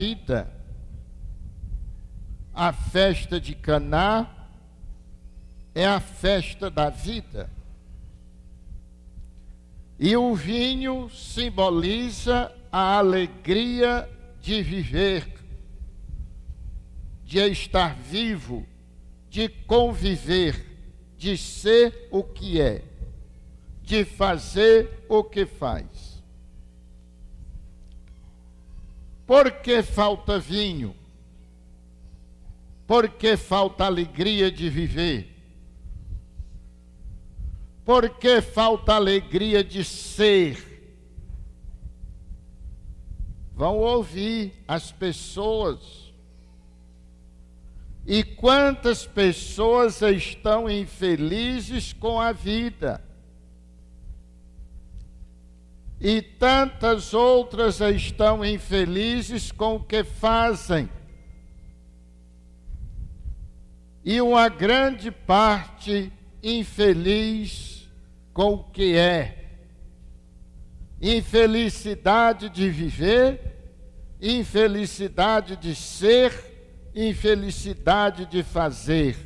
vida. A festa de Caná é a festa da vida. E o vinho simboliza a alegria de viver, de estar vivo, de conviver, de ser o que é, de fazer o que faz. Por que falta vinho? Por que falta alegria de viver? Por que falta alegria de ser? Vão ouvir as pessoas. E quantas pessoas estão infelizes com a vida? E tantas outras estão infelizes com o que fazem. E uma grande parte infeliz com o que é. Infelicidade de viver, infelicidade de ser, infelicidade de fazer.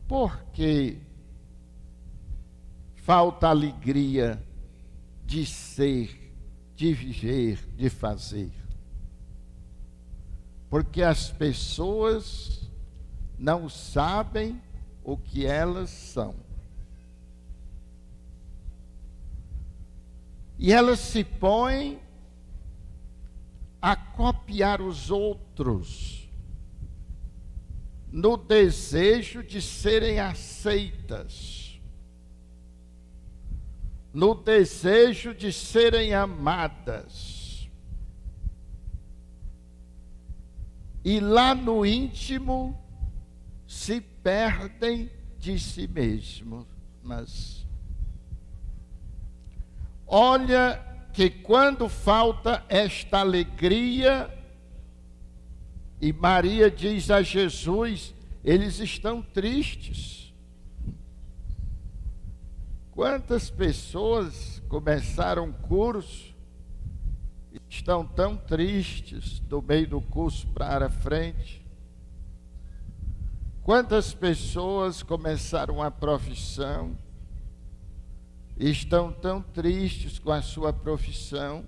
Por que falta alegria de ser, de viver, de fazer? Porque as pessoas não sabem o que elas são. E elas se põem a copiar os outros no desejo de serem aceitas, no desejo de serem amadas. E lá no íntimo se perdem de si mesmos. Mas olha que quando falta esta alegria, e Maria diz a Jesus, eles estão tristes. Quantas pessoas começaram curso estão tão tristes do meio do curso para a frente? Quantas pessoas começaram a profissão e estão tão tristes com a sua profissão?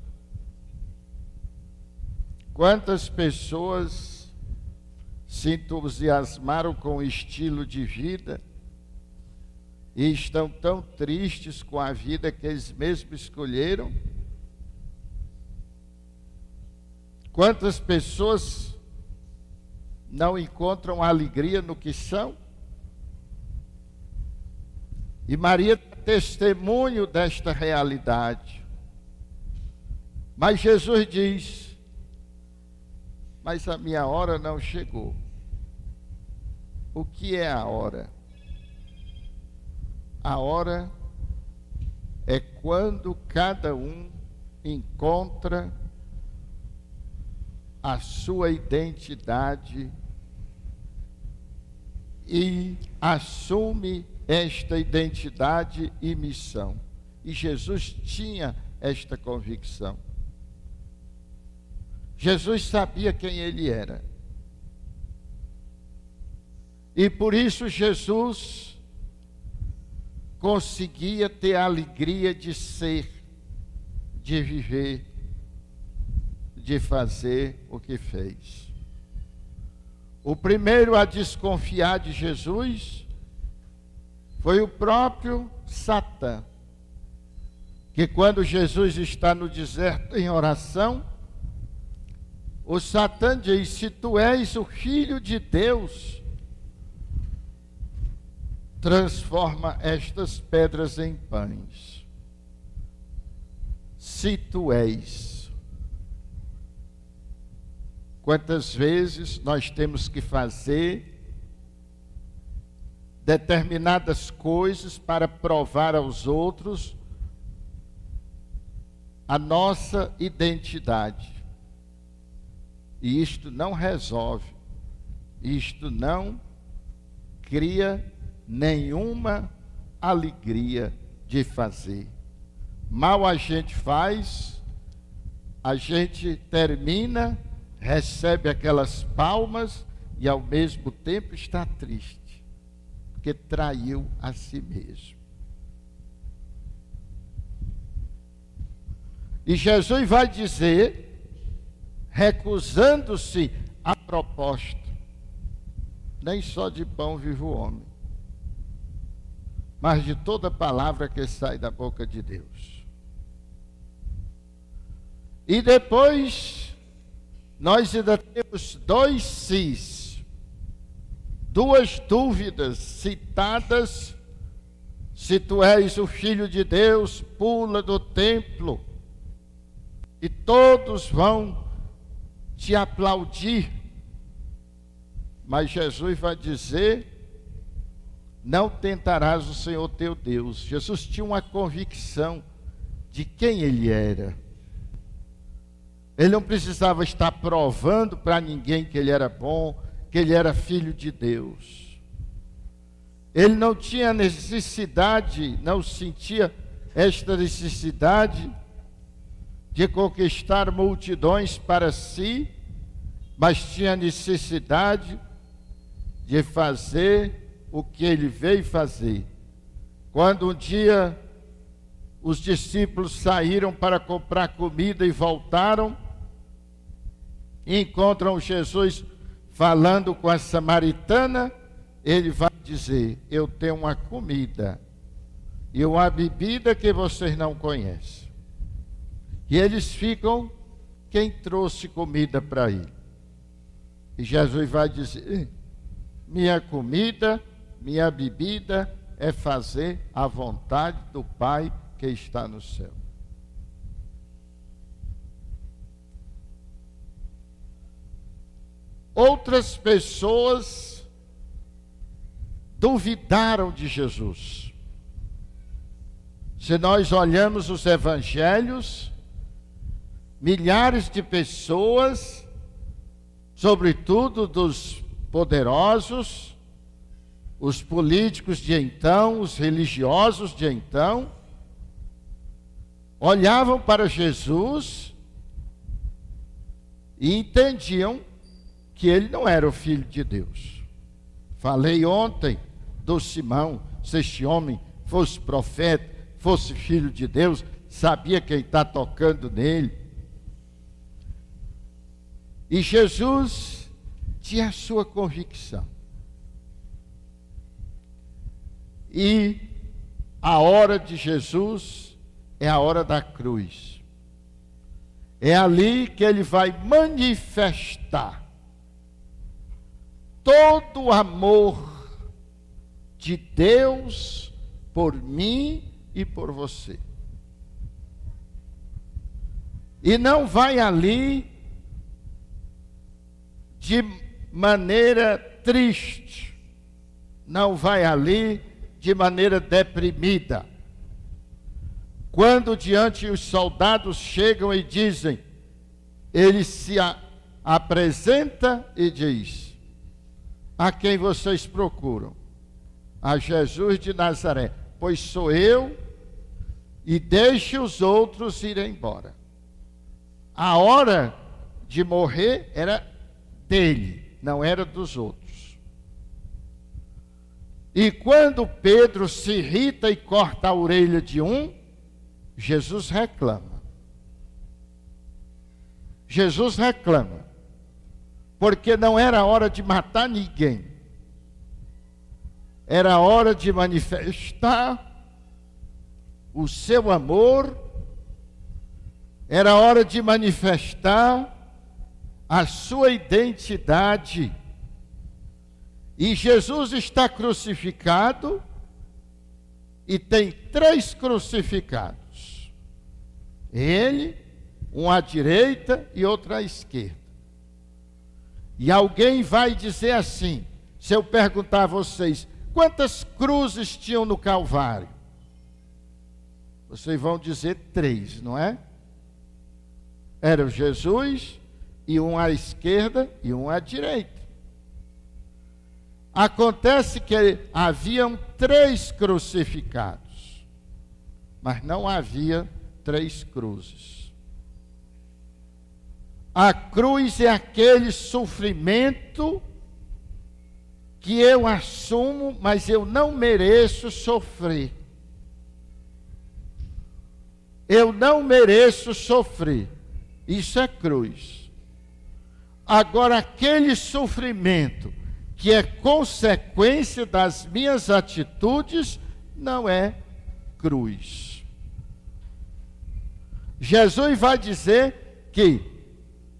Quantas pessoas se entusiasmaram com o estilo de vida e estão tão tristes com a vida que eles mesmos escolheram? Quantas pessoas não encontram alegria no que são? E Maria é testemunho desta realidade. Mas Jesus diz, mas a minha hora não chegou. O que é a hora? A hora é quando cada um encontra a sua identidade e assume esta identidade e missão. E Jesus tinha esta convicção. Jesus sabia quem ele era. E por isso Jesus conseguia ter a alegria de ser, de viver, de fazer o que fez. O primeiro a desconfiar de Jesus foi o próprio Satã, que quando Jesus está no deserto em oração, o Satã diz, se tu és o Filho de Deus, transforma estas pedras em pães. Se tu és. Quantas vezes nós temos que fazer determinadas coisas para provar aos outros a nossa identidade. E isto não resolve, isto não cria nenhuma alegria de fazer. Mal a gente faz a gente termina, recebe aquelas palmas e ao mesmo tempo está triste, porque traiu a si mesmo. E Jesus vai dizer, recusando-se à proposta: nem só de pão vive o homem, mas de toda palavra que sai da boca de Deus. E depois, nós ainda temos dois sis, duas dúvidas citadas: se tu és o Filho de Deus, pula do templo, e todos vão te aplaudir. Mas Jesus vai dizer: não tentarás o Senhor teu Deus. Jesus tinha uma convicção de quem ele era. Ele não precisava estar provando para ninguém que ele era bom, que ele era filho de Deus. Ele não tinha necessidade, não sentia esta necessidade de conquistar multidões para si, mas tinha necessidade de fazer o que ele veio fazer. Quando um dia os discípulos saíram para comprar comida e voltaram, e encontram Jesus falando com a samaritana, ele vai dizer: eu tenho uma comida e uma bebida que vocês não conhecem. E eles ficam: quem trouxe comida para ele? E Jesus vai dizer: minha comida, minha bebida é fazer a vontade do Pai que está no céu. Outras pessoas duvidaram de Jesus. Se nós olhamos os evangelhos, milhares de pessoas, sobretudo dos poderosos, os políticos de então, os religiosos de então, olhavam para Jesus e entendiam que ele não era o Filho de Deus. Falei ontem do Simão: se este homem fosse profeta, fosse filho de Deus, sabia quem está tocando nele. E Jesus tinha a sua convicção. E a hora de Jesus é a hora da cruz. É ali que ele vai manifestar todo o amor de Deus por mim e por você. E não vai ali de maneira triste, não vai ali de maneira deprimida. Quando diante os soldados chegam e dizem, ele se apresenta e diz: a quem vocês procuram? A Jesus de Nazaré. Pois sou eu, e deixe os outros irem embora. A hora de morrer era dele, não era dos outros. E quando Pedro se irrita e corta a orelha de um, Jesus reclama. Jesus reclama. Porque não era hora de matar ninguém. Era hora de manifestar o seu amor. Era hora de manifestar a sua identidade. E Jesus está crucificado e tem 3 crucificados. Ele, um à direita e outro à esquerda. E alguém vai dizer assim, se eu perguntar a vocês, quantas cruzes tinham no Calvário? Vocês vão dizer 3, não é? Era Jesus, e um à esquerda e um à direita. Acontece que haviam 3 crucificados, mas não havia 3 cruzes. A cruz é aquele sofrimento que eu assumo, mas eu não mereço sofrer. Eu não mereço sofrer. Isso é cruz. Agora, aquele sofrimento que é consequência das minhas atitudes, não é cruz. Jesus vai dizer que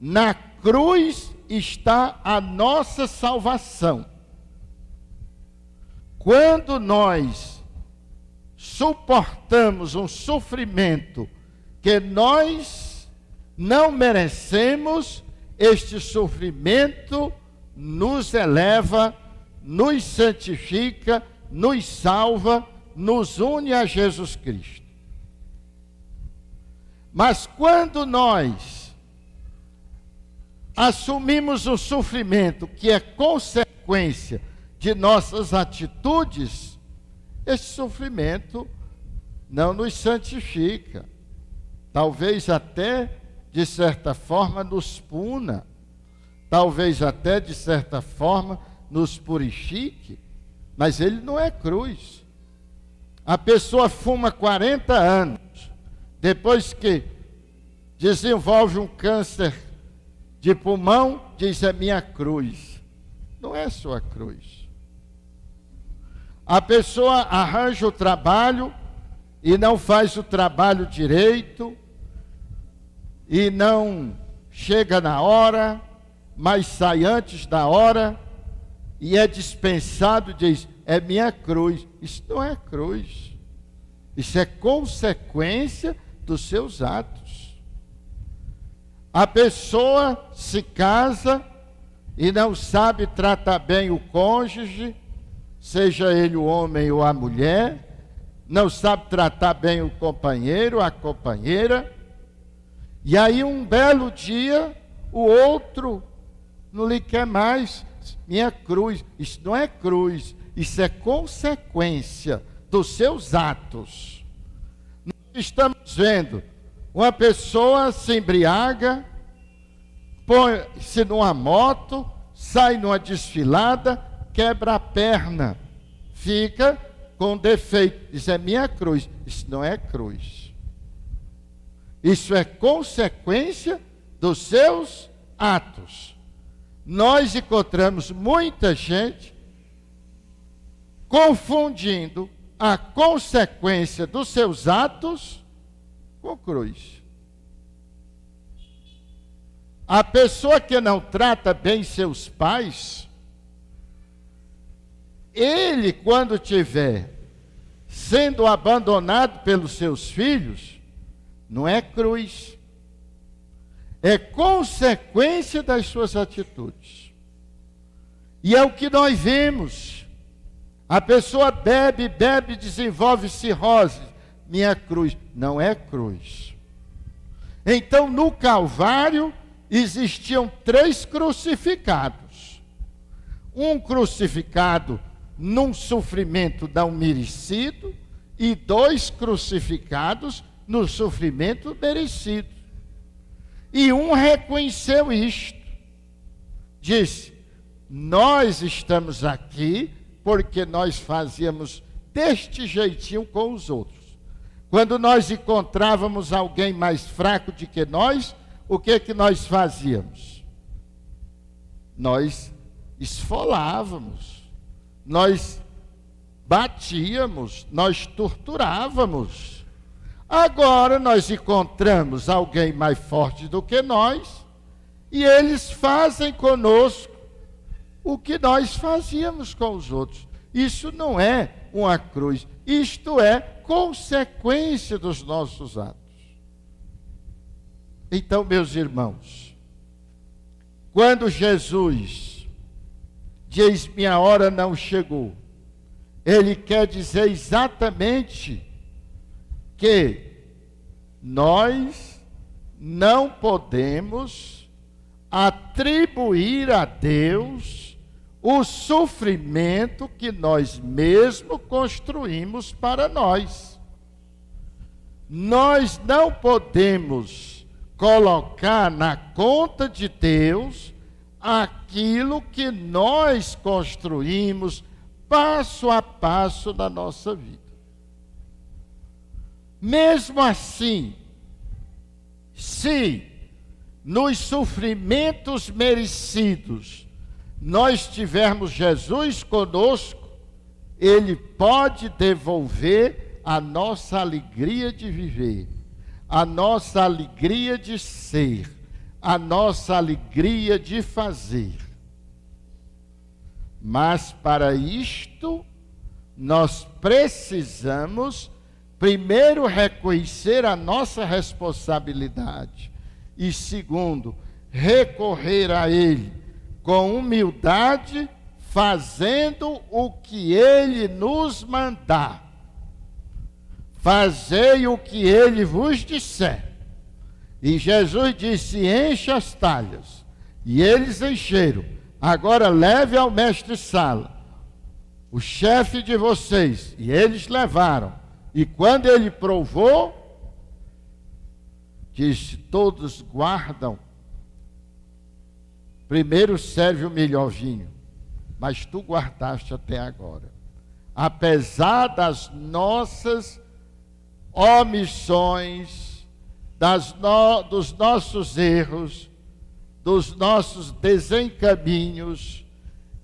na cruz está a nossa salvação. Quando nós suportamos um sofrimento que nós não merecemos, este sofrimento nos eleva, nos santifica, nos salva, nos une a Jesus Cristo. Mas quando nós assumimos o sofrimento que é consequência de nossas atitudes, esse sofrimento não nos santifica. Talvez até, de certa forma, nos puna. Talvez até, de certa forma, nos purifique. Mas ele não é cruz. A pessoa fuma 40 anos. Depois que desenvolve um câncer de pulmão, diz: é minha cruz. Não é sua cruz. A pessoa arranja o trabalho e não faz o trabalho direito, e não chega na hora, mas sai antes da hora, e é dispensado, diz: é minha cruz. Isso não é cruz. Isso é consequência dos seus atos. A pessoa se casa e não sabe tratar bem o cônjuge, seja ele o homem ou a mulher, não sabe tratar bem o companheiro, a companheira, e aí um belo dia o outro não lhe quer mais. Minha cruz. Isso não é cruz, isso é consequência dos seus atos. Nós estamos vendo uma pessoa se embriaga, põe-se numa moto, sai numa desfilada, quebra a perna, fica com defeito. Isso é minha cruz. Isso não é cruz. Isso é consequência dos seus atos. Nós encontramos muita gente confundindo a consequência dos seus atos com cruz. A pessoa que não trata bem seus pais, ele, quando tiver sendo abandonado pelos seus filhos, não é cruz, é consequência das suas atitudes. E é o que nós vemos. A pessoa bebe, desenvolve cirrose. Minha cruz. Não é cruz. Então, no Calvário, existiam 3 crucificados. Um crucificado num sofrimento não merecido, e 2 crucificados no sofrimento merecido. E um reconheceu isto. Disse: nós estamos aqui porque nós fazíamos deste jeitinho com os outros. Quando nós encontrávamos alguém mais fraco do que nós, o que nós fazíamos? Nós esfolávamos, nós batíamos, nós torturávamos. Agora nós encontramos alguém mais forte do que nós, e eles fazem conosco o que nós fazíamos com os outros. Isso não é uma cruz, isto é consequência dos nossos atos. Então, meus irmãos, quando Jesus diz: minha hora não chegou, ele quer dizer exatamente que nós não podemos atribuir a Deus o sofrimento que nós mesmos construímos para nós. Nós não podemos colocar na conta de Deus aquilo que nós construímos passo a passo na nossa vida. Mesmo assim, se nos sofrimentos merecidos nós tivermos Jesus conosco, Ele pode devolver a nossa alegria de viver, a nossa alegria de ser, a nossa alegria de fazer. Mas para isto, nós precisamos primeiro reconhecer a nossa responsabilidade e segundo, recorrer a Ele com humildade, fazendo o que Ele nos mandar. Fazei o que Ele vos disser. E Jesus disse: encha as talhas. E eles encheram. Agora leve ao mestre-sala, o chefe de vocês. E eles levaram. E quando ele provou, disse: todos guardam. Primeiro serve o melhor vinho, mas tu guardaste até agora. Apesar das nossas omissões, dos nossos erros, dos nossos desencaminhos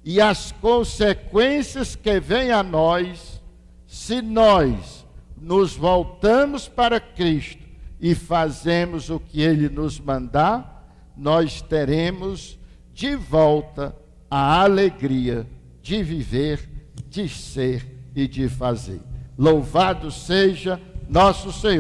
e as consequências que vêm a nós, se nós nos voltamos para Cristo e fazemos o que Ele nos mandar, nós teremos de volta a alegria de viver, de ser e de fazer. Louvado seja nosso Senhor